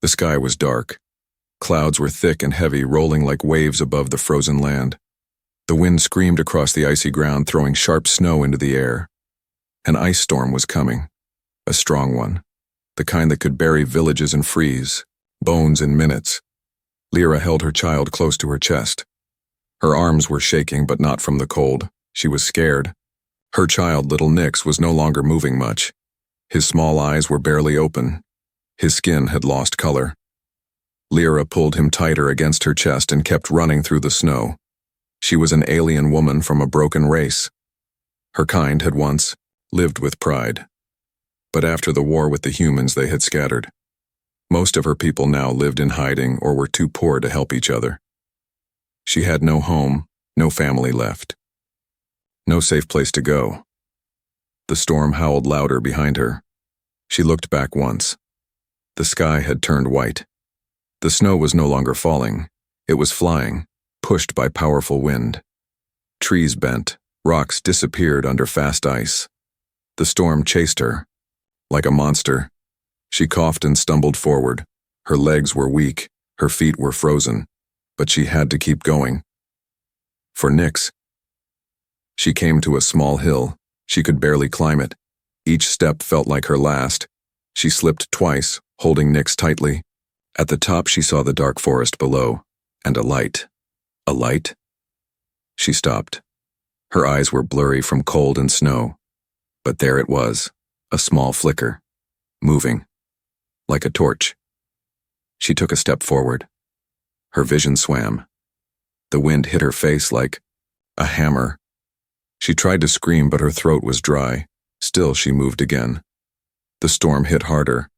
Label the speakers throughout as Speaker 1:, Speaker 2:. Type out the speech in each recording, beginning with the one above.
Speaker 1: The sky was dark. Clouds were thick and heavy, rolling like waves above the frozen land. The wind screamed across the icy ground, throwing sharp snow into the air. An ice storm was coming, a strong one, the kind that could bury villages and freeze bones in minutes. Lyra held her child close to her chest. Her arms were shaking, but not from the cold. She was scared. Her child, little Nix, was no longer moving much. His small eyes were barely open. His skin had lost color. Lyra pulled him tighter against her chest and kept running through the snow. She was an alien woman from a broken race. Her kind had once lived with pride. But after the war with the humans, they had scattered. Most of her people now lived in hiding or were too poor to help each other. She had no home, no family left. No safe place to go. The storm howled louder behind her. She looked back once. The sky had turned white. The snow was no longer falling. It was flying, pushed by powerful wind. Trees bent, rocks disappeared under fast ice. The storm chased her. Like a monster, she coughed and stumbled forward. Her legs were weak, her feet were frozen, but she had to keep going. For Nix, she came to a small hill. She could barely climb it. Each step felt like her last. She slipped twice, holding Nix tightly. At the top she saw the dark forest below, and a light. A light? She stopped. Her eyes were blurry from cold and snow. But there it was, a small flicker, moving, like a torch. She took a step forward. Her vision swam. The wind hit her face like a hammer. She tried to scream, but her throat was dry. Still, she moved again. The storm hit harder.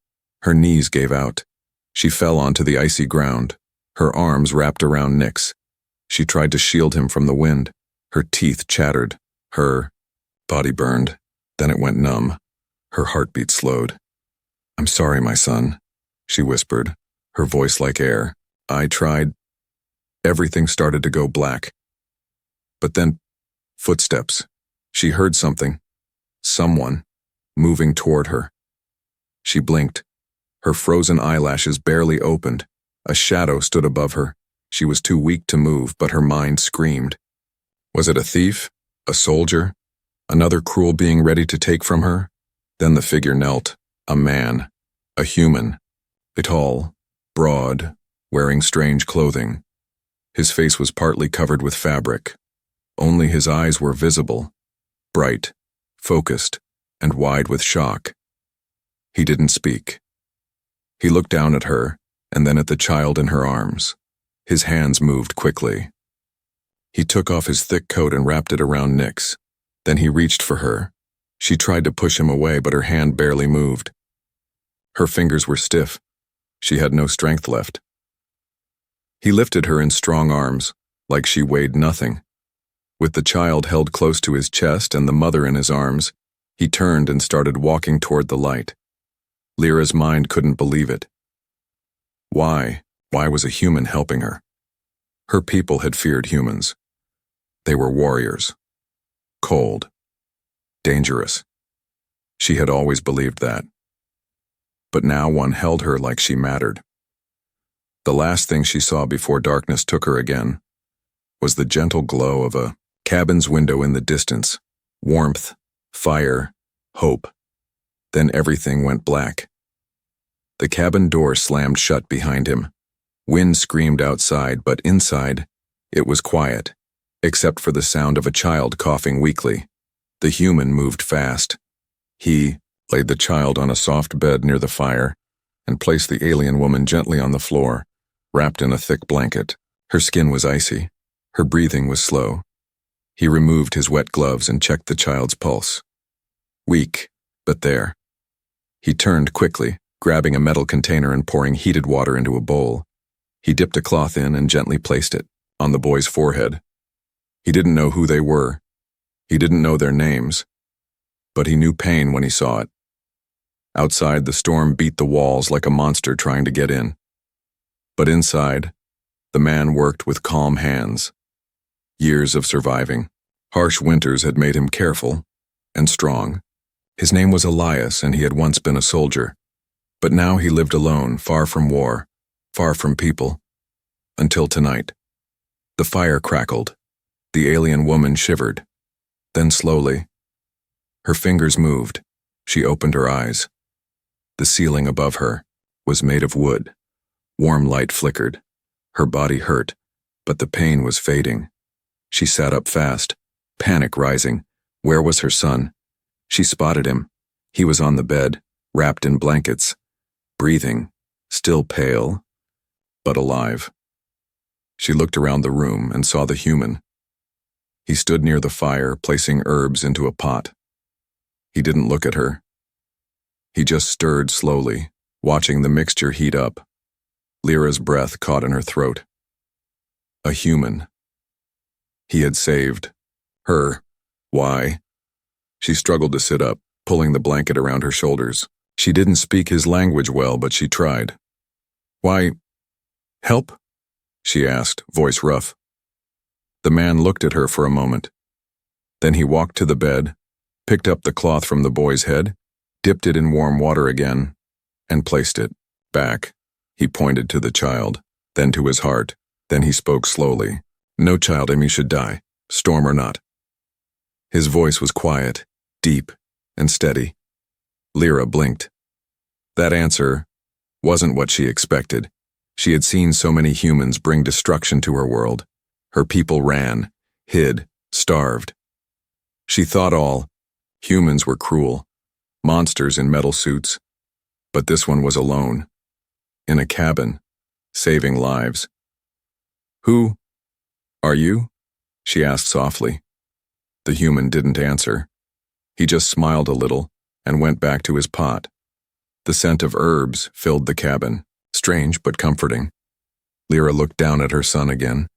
Speaker 1: Her knees gave out. She fell onto the icy ground. Her arms wrapped around Nix. She tried to shield him from the wind. Her teeth chattered. Her body burned. Then it went numb. Her heartbeat slowed. "I'm sorry, my son," she whispered, her voice like air. "I tried." Everything started to go black. But then, footsteps. She heard something. Someone moving toward her. She blinked. Her frozen eyelashes barely opened. A shadow stood above her. She was too weak to move, but her mind screamed. Was it a thief? A soldier? Another cruel being ready to take from her? Then the figure knelt. A man. A human. Tall, broad, wearing strange clothing. His face was partly covered with fabric. Only his eyes were visible. Bright, focused, and wide with shock. He didn't speak. He looked down at her, and then at the child in her arms. His hands moved quickly. He took off his thick coat and wrapped it around Nix. Then he reached for her. She tried to push him away, but her hand barely moved. Her fingers were stiff. She had no strength left. He lifted her in strong arms, like she weighed nothing. With the child held close to his chest and the mother in his arms, he turned and started walking toward the light. Lyra's mind couldn't believe it. Why? Why was a human helping her? Her people had feared humans. They were warriors. Cold. Dangerous. She had always believed that. But now one held her like she mattered. The last thing she saw before darkness took her again was the gentle glow of a cabin's window in the distance. Warmth, fire, hope. Then everything went black. The cabin door slammed shut behind him. Wind screamed outside, but inside, it was quiet, except for the sound of a child coughing weakly. The human moved fast. He laid the child on a soft bed near the fire and placed the alien woman gently on the floor, wrapped in a thick blanket. Her skin was icy. Her breathing was slow. He removed his wet gloves and checked the child's pulse. Weak, but there. He turned quickly, grabbing a metal container and pouring heated water into a bowl. He dipped a cloth in and gently placed it on the boy's forehead. He didn't know who they were. He didn't know their names. But he knew pain when he saw it. Outside, the storm beat the walls like a monster trying to get in. But inside, the man worked with calm hands. Years of surviving. Harsh winters had made him careful and strong. His name was Elias, and he had once been a soldier. But now he lived alone, far from war, far from people. Until tonight. The fire crackled. The alien woman shivered. Then slowly, her fingers moved. She opened her eyes. The ceiling above her was made of wood. Warm light flickered. Her body hurt, but the pain was fading. She sat up fast, panic rising. Where was her son? She spotted him. He was on the bed, wrapped in blankets, breathing, still pale, but alive. She looked around the room and saw the human. He stood near the fire, placing herbs into a pot. He didn't look at her. He just stirred slowly, watching the mixture heat up. Lyra's breath caught in her throat. A human. He had saved her. Why? She struggled to sit up, pulling the blanket around her shoulders. She didn't speak his language well, but she tried. Why? Help? She asked, voice rough. The man looked at her for a moment. Then he walked to the bed, picked up the cloth from the boy's head, dipped it in warm water again, and placed it back. He pointed to the child, then to his heart. Then he spoke slowly. No child in me should die, storm or not. His voice was quiet, deep, and steady. Lyra blinked. That answer wasn't what she expected. She had seen so many humans bring destruction to her world. Her people ran, hid, starved. She thought all humans were cruel, monsters in metal suits. But this one was alone, in a cabin, saving lives. Who are you? She asked softly. The human didn't answer. He just smiled a little and went back to his pot. The scent of herbs filled the cabin, strange but comforting. Lyra looked down at her son again.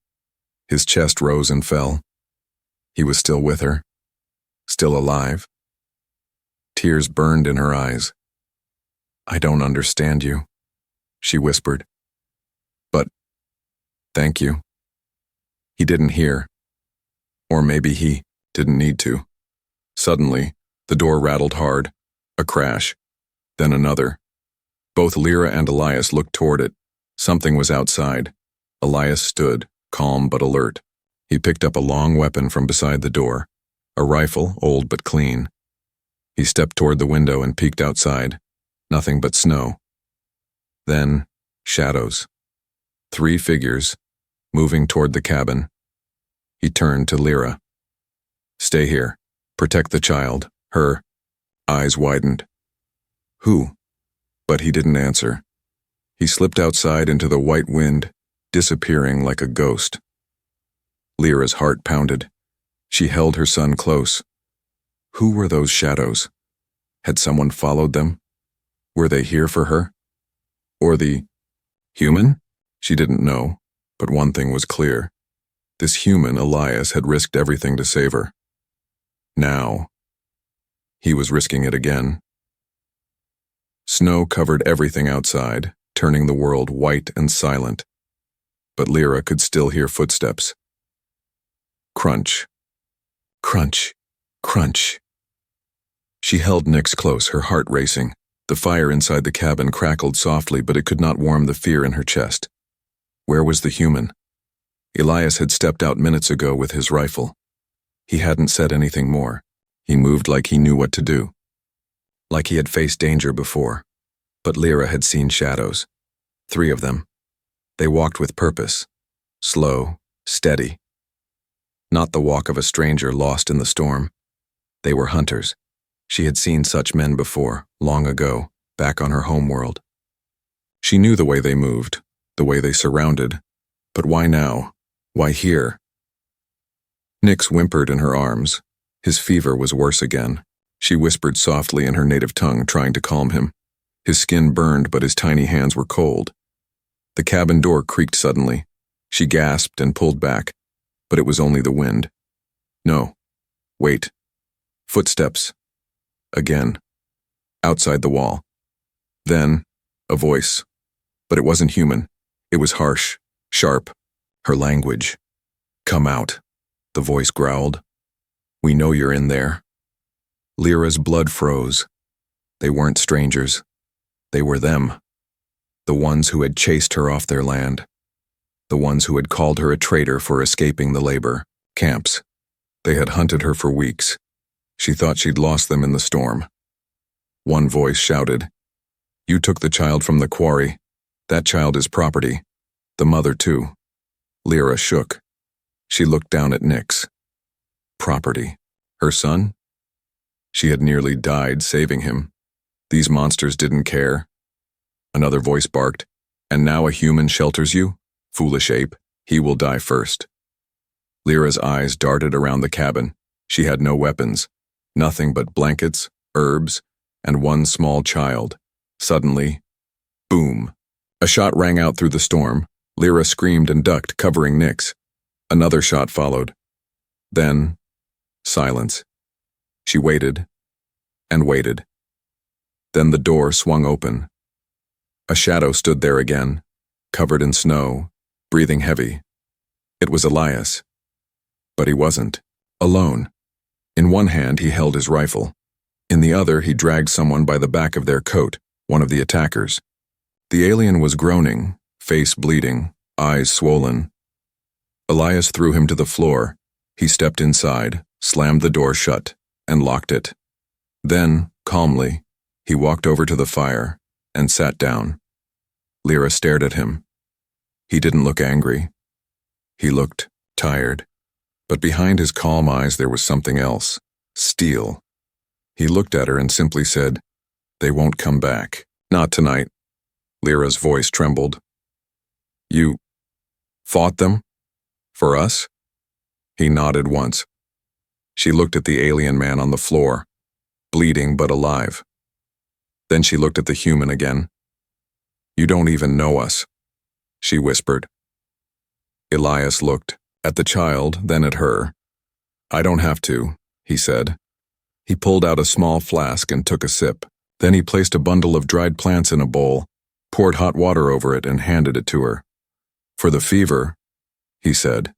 Speaker 1: His chest rose and fell. He was still with her, still alive. Tears burned in her eyes. I don't understand you, she whispered. But, thank you. He didn't hear. Or maybe he didn't need to. Suddenly, the door rattled hard. A crash. Then another. Both Lyra and Elias looked toward it. Something was outside. Elias stood, calm but alert. He picked up a long weapon from beside the door. A rifle, old but clean. He stepped toward the window and peeked outside. Nothing but snow. Then, shadows. 3 figures, moving toward the cabin. He turned to Lyra. Stay here. Protect the child. Her eyes widened. Who? But he didn't answer. He slipped outside into the white wind, disappearing like a ghost. Lyra's heart pounded. She held her son close. Who were those shadows? Had someone followed them? Were they here for her? Or the human? She didn't know, but one thing was clear. This human, Elias, had risked everything to save her. Now, he was risking it again. Snow covered everything outside, turning the world white and silent. But Lyra could still hear footsteps. Crunch. Crunch. Crunch. She held Nix close, her heart racing. The fire inside the cabin crackled softly, but it could not warm the fear in her chest. Where was the human? Elias had stepped out minutes ago with his rifle. He hadn't said anything more. He moved like he knew what to do. Like he had faced danger before. But Lyra had seen shadows. 3 of them. They walked with purpose. Slow, steady. Not the walk of a stranger lost in the storm. They were hunters. She had seen such men before, long ago, back on her homeworld. She knew the way they moved, the way they surrounded. But why now? Why here? Nix whimpered in her arms. His fever was worse again. She whispered softly in her native tongue, trying to calm him. His skin burned, but his tiny hands were cold. The cabin door creaked suddenly. She gasped and pulled back, but it was only the wind. No. Wait. Footsteps. Again. Outside the wall. Then, a voice. But it wasn't human. It was harsh, sharp. Her language. Come out, the voice growled. We know you're in there. Lyra's blood froze. They weren't strangers. They were them. The ones who had chased her off their land. The ones who had called her a traitor for escaping the labor camps. They had hunted her for weeks. She thought she'd lost them in the storm. One voice shouted, "You took the child from the quarry. That child is property. The mother too." Lyra shook. She looked down at Nyx. Property. Her son? She had nearly died saving him. These monsters didn't care. Another voice barked, "And now a human shelters you? Foolish ape, he will die first." Lyra's eyes darted around the cabin. She had no weapons, nothing but blankets, herbs, and one small child. Suddenly, boom. A shot rang out through the storm. Lyra screamed and ducked, covering Nyx. Another shot followed. Then, silence. She waited and waited. Then the door swung open. A shadow stood there again, covered in snow, breathing heavy. It was Elias. But he wasn't. Alone. In one hand he held his rifle. In the other he dragged someone by the back of their coat, one of the attackers. The alien was groaning, face bleeding, eyes swollen. Elias threw him to the floor. He stepped inside, slammed the door shut, and locked it. Then, calmly, he walked over to the fire and sat down. Lyra stared at him. He didn't look angry. He looked tired. But behind his calm eyes there was something else. Steel. He looked at her and simply said, "They won't come back. Not tonight." Lyra's voice trembled. "You fought them? For us?" He nodded once. She looked at the alien man on the floor, bleeding but alive. Then she looked at the human again. "You don't even know us," she whispered. Elias looked at the child, then at her. "I don't have to," he said. He pulled out a small flask and took a sip. Then he placed a bundle of dried plants in a bowl, poured hot water over it, and handed it to her. "For the fever," he said.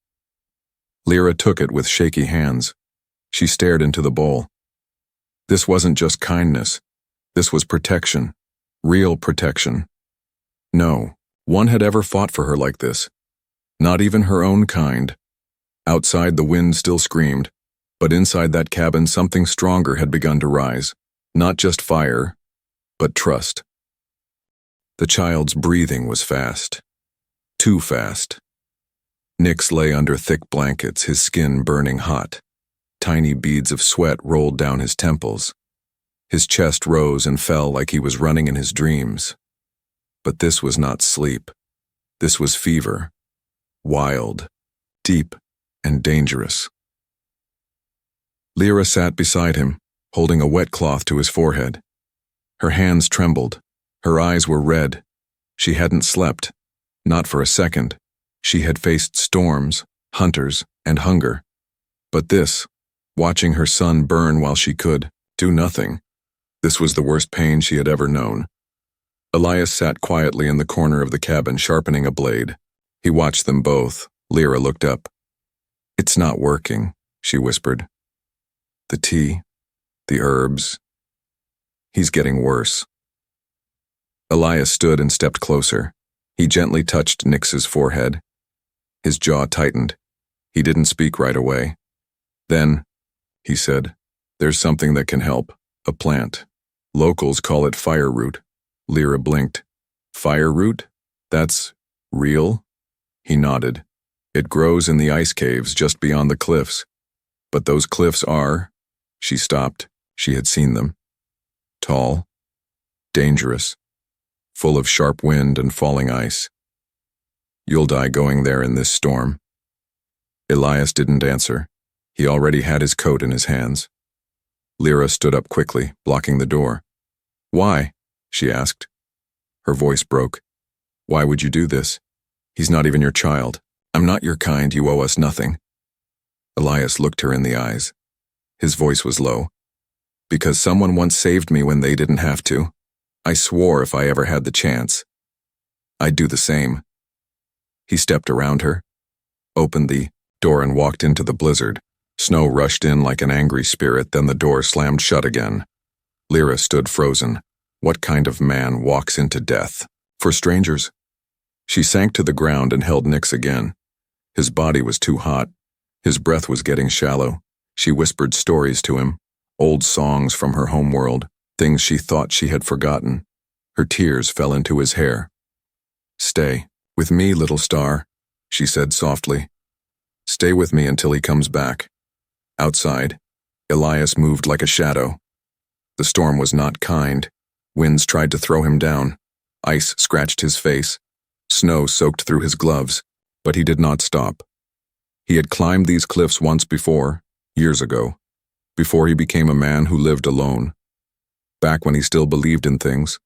Speaker 1: Lyra took it with shaky hands. She stared into the bowl. This wasn't just kindness. This was protection. Real protection. No one had ever fought for her like this. Not even her own kind. Outside the wind still screamed, but inside that cabin something stronger had begun to rise. Not just fire, but trust. The child's breathing was fast. Too fast. Nyx lay under thick blankets, his skin burning hot. Tiny beads of sweat rolled down his temples. His chest rose and fell like he was running in his dreams. But this was not sleep. This was fever. Wild, deep, and dangerous. Lyra sat beside him, holding a wet cloth to his forehead. Her hands trembled. Her eyes were red. She hadn't slept. Not for a second. She had faced storms, hunters, and hunger. But this, watching her son burn while she could do nothing, this was the worst pain she had ever known. Elias sat quietly in the corner of the cabin, sharpening a blade. He watched them both. Lyra looked up. "It's not working," she whispered. "The tea, the herbs. He's getting worse." Elias stood and stepped closer. He gently touched Nyx's forehead. His jaw tightened. He didn't speak right away. "Then," he said, "there's something that can help. A plant. Locals call it fire root." Lyra blinked. "Fire root? That's real?" He nodded. "It grows in the ice caves just beyond the cliffs. But those cliffs are—" She stopped. She had seen them. Tall. Dangerous. Full of sharp wind and falling ice. "You'll die going there in this storm." Elias didn't answer. He already had his coat in his hands. Lyra stood up quickly, blocking the door. "Why?" she asked. Her voice broke. "Why would you do this? He's not even your child. I'm not your kind. You owe us nothing." Elias looked her in the eyes. His voice was low. "Because someone once saved me when they didn't have to. I swore if I ever had the chance, I'd do the same." He stepped around her, opened the door and walked into the blizzard. Snow rushed in like an angry spirit, then the door slammed shut again. Lyra stood frozen, What kind of man walks into death? For strangers? She sank to the ground and held Nix again. His body was too hot. His breath was getting shallow. She whispered stories to him, old songs from her homeworld, things she thought she had forgotten. Her tears fell into his hair. "Stay with me, little star," she said softly. "Stay with me until he comes back." Outside, Elias moved like a shadow. The storm was not kind. Winds tried to throw him down. Ice scratched his face. Snow soaked through his gloves, but he did not stop. He had climbed these cliffs once before, years ago, before he became a man who lived alone. Back when he still believed in things.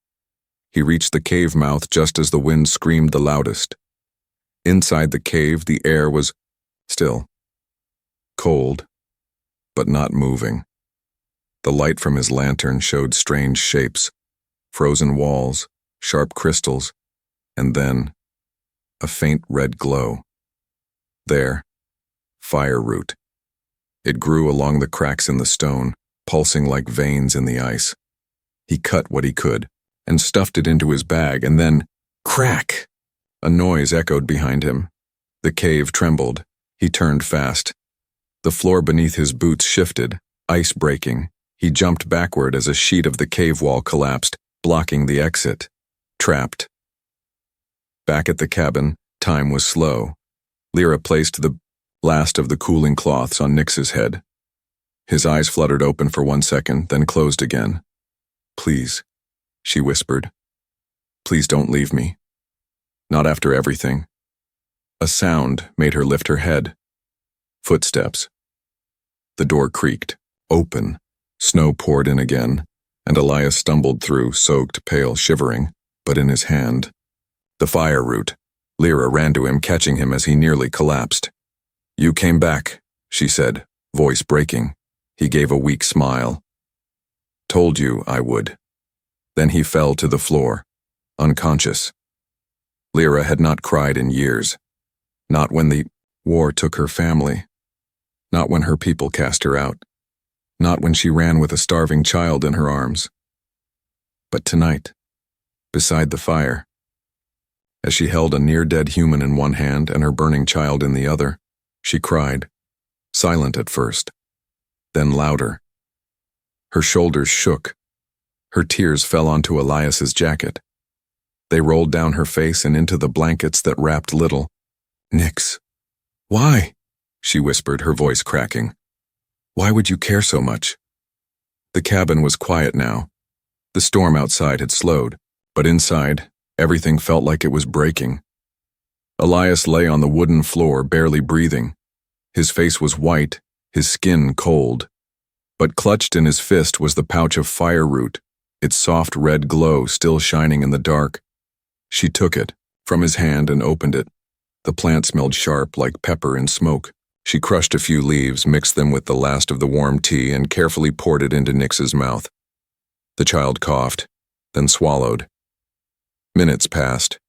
Speaker 1: He reached the cave mouth just as the wind screamed the loudest. Inside the cave, the air was still. Cold, but not moving. The light from his lantern showed strange shapes, frozen walls, sharp crystals, and then a faint red glow. There, fire root. It grew along the cracks in the stone, pulsing like veins in the ice. He cut what he could and stuffed it into his bag, and then, crack! A noise echoed behind him. The cave trembled. He turned fast. The floor beneath his boots shifted, ice breaking. He jumped backward as a sheet of the cave wall collapsed, blocking the exit. Trapped. Back at the cabin, time was slow. Lyra placed the last of the cooling cloths on Nix's head. His eyes fluttered open for 1 second, then closed again. "Please," she whispered. "Please don't leave me. Not after everything." A sound made her lift her head. Footsteps. The door creaked, open. Snow poured in again, and Elias stumbled through, soaked, pale, shivering, but in his hand, the fire root. Lyra ran to him, catching him as he nearly collapsed. "You came back," she said, voice breaking. He gave a weak smile. "Told you I would." Then he fell to the floor, unconscious. Lyra had not cried in years. Not when the war took her family. Not when her people cast her out. Not when she ran with a starving child in her arms. But tonight, beside the fire, as she held a near-dead human in one hand and her burning child in the other, she cried, silent at first, then louder. Her shoulders shook. Her tears fell onto Elias's jacket. They rolled down her face and into the blankets that wrapped Little. "Nix. Why?" she whispered, her voice cracking. "Why would you care so much?" The cabin was quiet now. The storm outside had slowed, but inside, everything felt like it was breaking. Elias lay on the wooden floor, barely breathing. His face was white, his skin cold. But clutched in his fist was the pouch of fire root, its soft red glow still shining in the dark. She took it from his hand and opened it. The plant smelled sharp, like pepper and smoke. She crushed a few leaves, mixed them with the last of the warm tea, and carefully poured it into Nix's mouth. The child coughed, then swallowed. Minutes passed.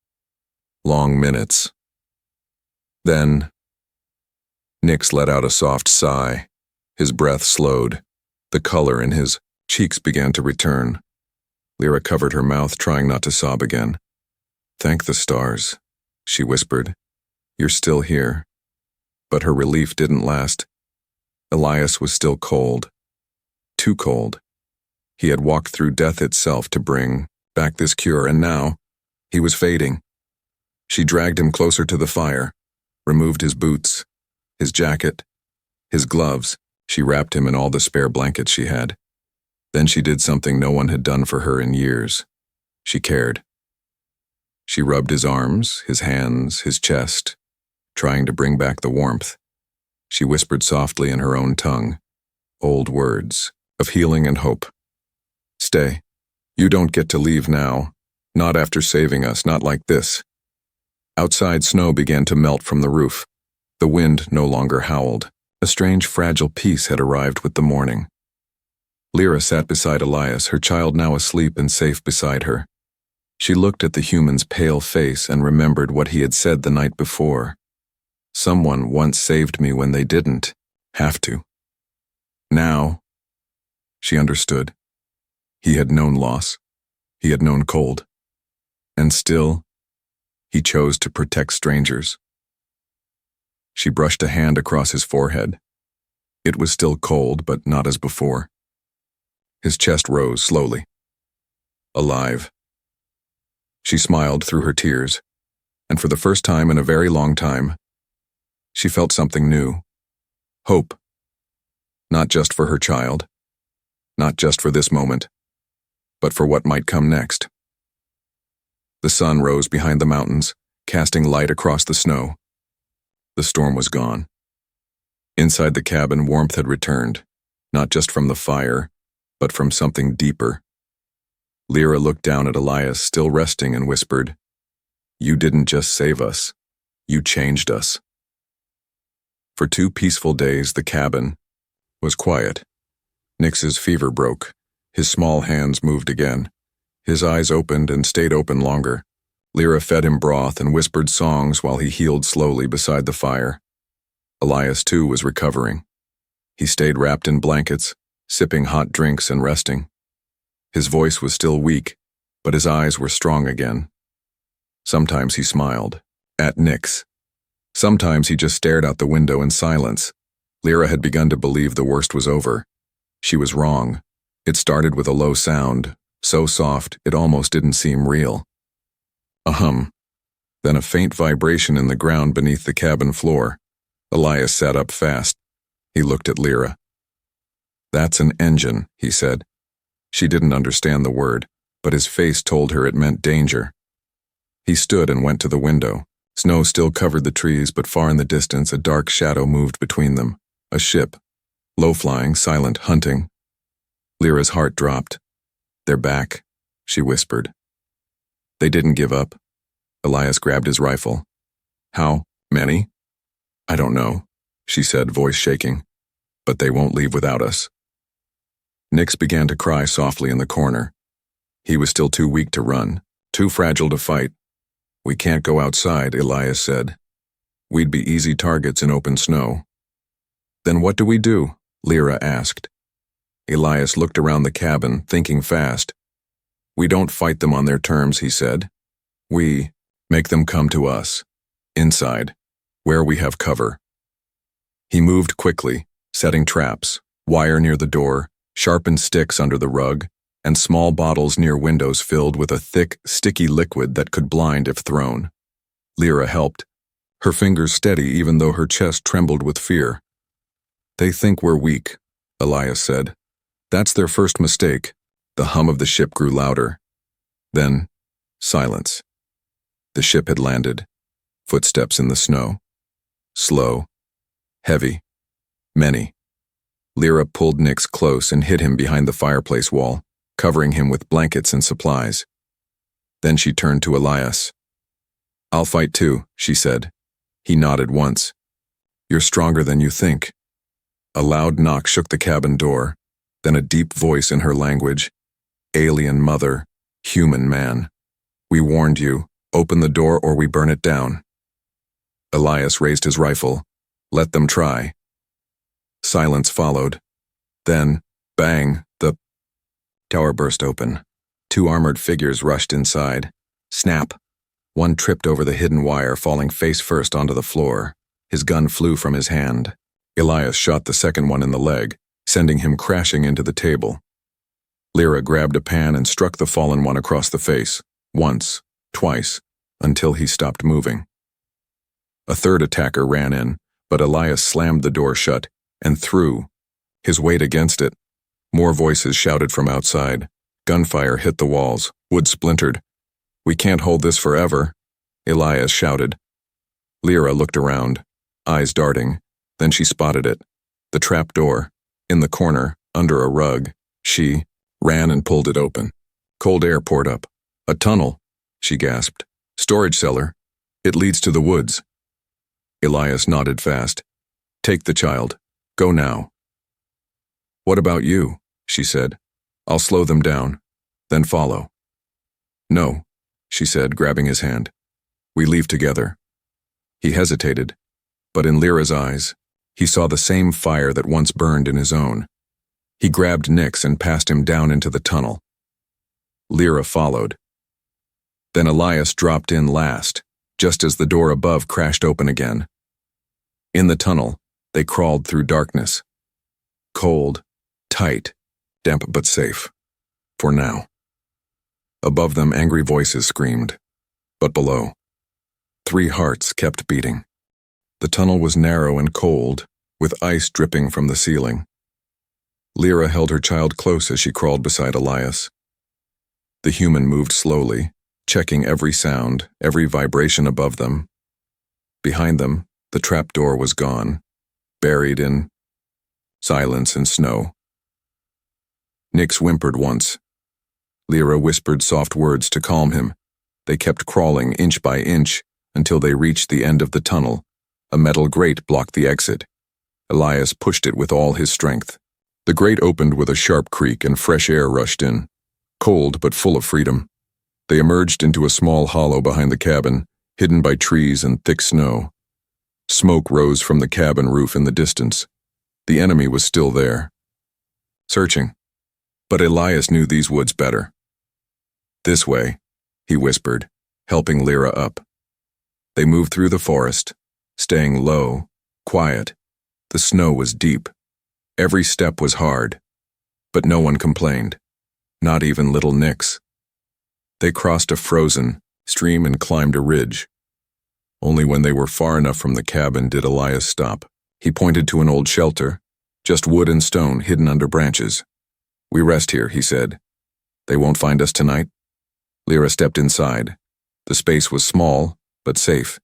Speaker 1: Long minutes. Then, Nix let out a soft sigh. His breath slowed. The color in his cheeks began to return. Lyra covered her mouth, trying not to sob again. "Thank the stars," she whispered. "You're still here." But her relief didn't last. Elias was still cold. Too cold. He had walked through death itself to bring back this cure, and now he was fading. She dragged him closer to the fire, removed his boots, his jacket, his gloves. She wrapped him in all the spare blankets she had. Then she did something no one had done for her in years. She cared. She rubbed his arms, his hands, his chest, trying to bring back the warmth. She whispered softly in her own tongue, old words of healing and hope. "Stay. You don't get to leave now. Not after saving us, not like this." Outside, snow began to melt from the roof. The wind no longer howled. A strange, fragile peace had arrived with the morning. Lyra sat beside Elias, her child now asleep and safe beside her. She looked at the human's pale face and remembered what he had said the night before. Someone once saved me when they didn't have to. Now, she understood. He had known loss. He had known cold. And still, he chose to protect strangers. She brushed a hand across his forehead. It was still cold, but not as before. His chest rose slowly. Alive. She smiled through her tears, and for the first time in a very long time, she felt something new. Hope. Not just for her child, not just for this moment, but for what might come next. The sun rose behind the mountains, casting light across the snow. The storm was gone. Inside the cabin, warmth had returned, not just from the fire, but from something deeper. Lyra looked down at Elias, still resting, and whispered, "You didn't just save us, you changed us." For 2 peaceful days, the cabin was quiet. Nix's fever broke. His small hands moved again. His eyes opened and stayed open longer. Lyra fed him broth and whispered songs while he healed slowly beside the fire. Elias, too, was recovering. He stayed wrapped in blankets, sipping hot drinks and resting. His voice was still weak, but his eyes were strong again. Sometimes he smiled, at Nix. Sometimes he just stared out the window in silence. Lyra had begun to believe the worst was over. She was wrong. It started with a low sound, so soft it almost didn't seem real. A hum, then a faint vibration in the ground beneath the cabin floor. Elias sat up fast. He looked at Lyra. "That's an engine," he said. She didn't understand the word, but his face told her it meant danger. He stood and went to the window. Snow still covered the trees, but far in the distance a dark shadow moved between them. A ship. Low-flying, silent, hunting. Lyra's heart dropped. "They're back," she whispered. "They didn't give up." Elias grabbed his rifle. "How many?" "I don't know," she said, voice shaking. "But they won't leave without us." Nix began to cry softly in the corner. He was still too weak to run, too fragile to fight. "We can't go outside," Elias said. "We'd be easy targets in open snow." "Then what do we do?" Lyra asked. Elias looked around the cabin, thinking fast. "We don't fight them on their terms," he said. "We make them come to us, inside, where we have cover." He moved quickly, setting traps, wire near the door, sharpened sticks under the rug, and small bottles near windows filled with a thick, sticky liquid that could blind if thrown. Lyra helped, her fingers steady even though her chest trembled with fear. "They think we're weak," Elias said. "That's their first mistake." The hum of the ship grew louder. Then, silence. The ship had landed. Footsteps in the snow. Slow. Heavy. Many. Lyra pulled Nix close and hid him behind the fireplace wall, covering him with blankets and supplies. Then she turned to Elias. "I'll fight too," she said. He nodded once. "You're stronger than you think." A loud knock shook the cabin door, then a deep voice in her language. "Alien mother, human man. We warned you. Open the door or we burn it down." Elias raised his rifle. "Let them try." Silence followed. Then, bang, the tower burst open. 2 armored figures rushed inside. Snap. One tripped over the hidden wire, falling face first onto the floor. His gun flew from his hand. Elias shot the second one in the leg, sending him crashing into the table. Lyra grabbed a pan and struck the fallen one across the face, once, twice, until he stopped moving. A third attacker ran in, but Elias slammed the door shut and threw, his weight against it. More voices shouted from outside. Gunfire hit the walls, wood splintered. "We can't hold this forever," Elias shouted. Lyra looked around, eyes darting. Then she spotted it. The trap door, in the corner, under a rug. She ran and pulled it open. Cold air poured up. "A tunnel," she gasped. "Storage cellar. It leads to the woods." Elias nodded fast. "Take the child. Go now." "What about you?" she said. "I'll slow them down. Then follow." "No," she said, grabbing his hand. "We leave together." He hesitated, but in Lyra's eyes, he saw the same fire that once burned in his own. He grabbed Nix and passed him down into the tunnel. Lyra followed. Then Elias dropped in last, just as the door above crashed open again. In the tunnel, they crawled through darkness. Cold, tight, damp but safe. For now. Above them, angry voices screamed. But below, 3 hearts kept beating. The tunnel was narrow and cold, with ice dripping from the ceiling. Lyra held her child close as she crawled beside Elias. The human moved slowly, checking every sound, every vibration above them. Behind them, the trapdoor was gone, buried in silence and snow. Nyx whimpered once. Lyra whispered soft words to calm him. They kept crawling inch by inch until they reached the end of the tunnel. A metal grate blocked the exit. Elias pushed it with all his strength. The grate opened with a sharp creak and fresh air rushed in, cold but full of freedom. They emerged into a small hollow behind the cabin, hidden by trees and thick snow. Smoke rose from the cabin roof in the distance. The enemy was still there, searching. But Elias knew these woods better. "This way," he whispered, helping Lyra up. They moved through the forest, staying low, quiet. The snow was deep. Every step was hard, but no one complained, not even little Nyx. They crossed a frozen stream and climbed a ridge. Only when they were far enough from the cabin did Elias stop. He pointed to an old shelter, just wood and stone hidden under branches. "We rest here," he said. "They won't find us tonight?" Lyra stepped inside. The space was small, but safe.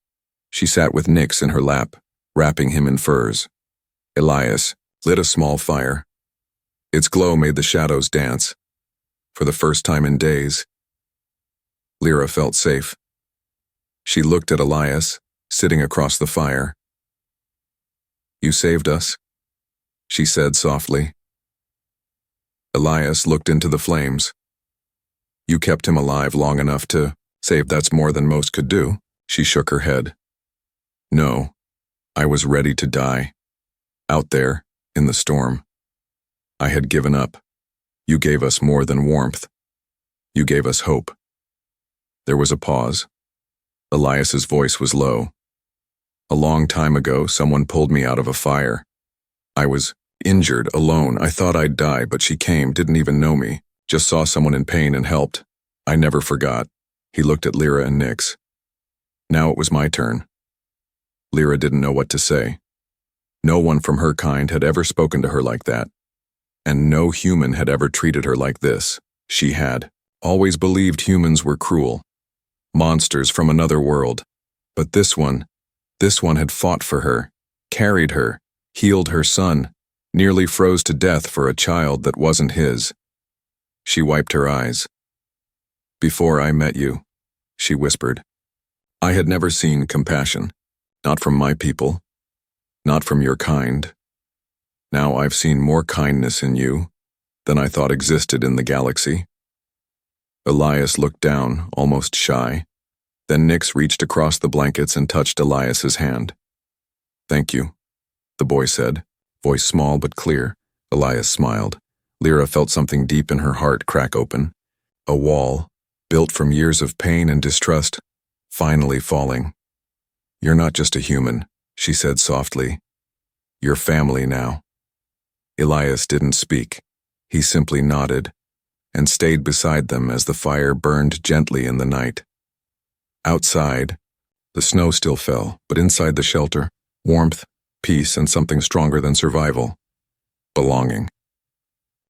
Speaker 1: She sat with Nyx in her lap, wrapping him in furs. Elias lit a small fire. Its glow made the shadows dance. For the first time in days, Lyra felt safe. She looked at Elias, sitting across the fire. "You saved us," she said softly. Elias looked into the flames. "You kept him alive long enough to save. That's more than most could do." She shook her head. "No, I was ready to die. Out there, in the storm. I had given up. You gave us more than warmth. You gave us hope." There was a pause. Elias's voice was low. "A long time ago, someone pulled me out of a fire. I was injured, alone. I thought I'd die, but she came, didn't even know me, just saw someone in pain and helped. I never forgot." He looked at Lyra and Nyx. Now it was my turn. Lyra didn't know what to say. No one from her kind had ever spoken to her like that. And no human had ever treated her like this. She had always believed humans were cruel, monsters from another world. But this one had fought for her, carried her, healed her son, nearly froze to death for a child that wasn't his. She wiped her eyes. "Before I met you," she whispered, "I had never seen compassion, not from my people, not from your kind. Now I've seen more kindness in you than I thought existed in the galaxy." Elias looked down, almost shy. Then Nyx reached across the blankets and touched Elias's hand. "Thank you," the boy said, voice small but clear. Elias smiled. Lyra felt something deep in her heart crack open. A wall, built from years of pain and distrust, finally falling. "You're not just a human," she said softly. "You're family now." Elias didn't speak. He simply nodded and stayed beside them as the fire burned gently in the night. Outside, the snow still fell, but inside the shelter, warmth, peace, and something stronger than survival: belonging.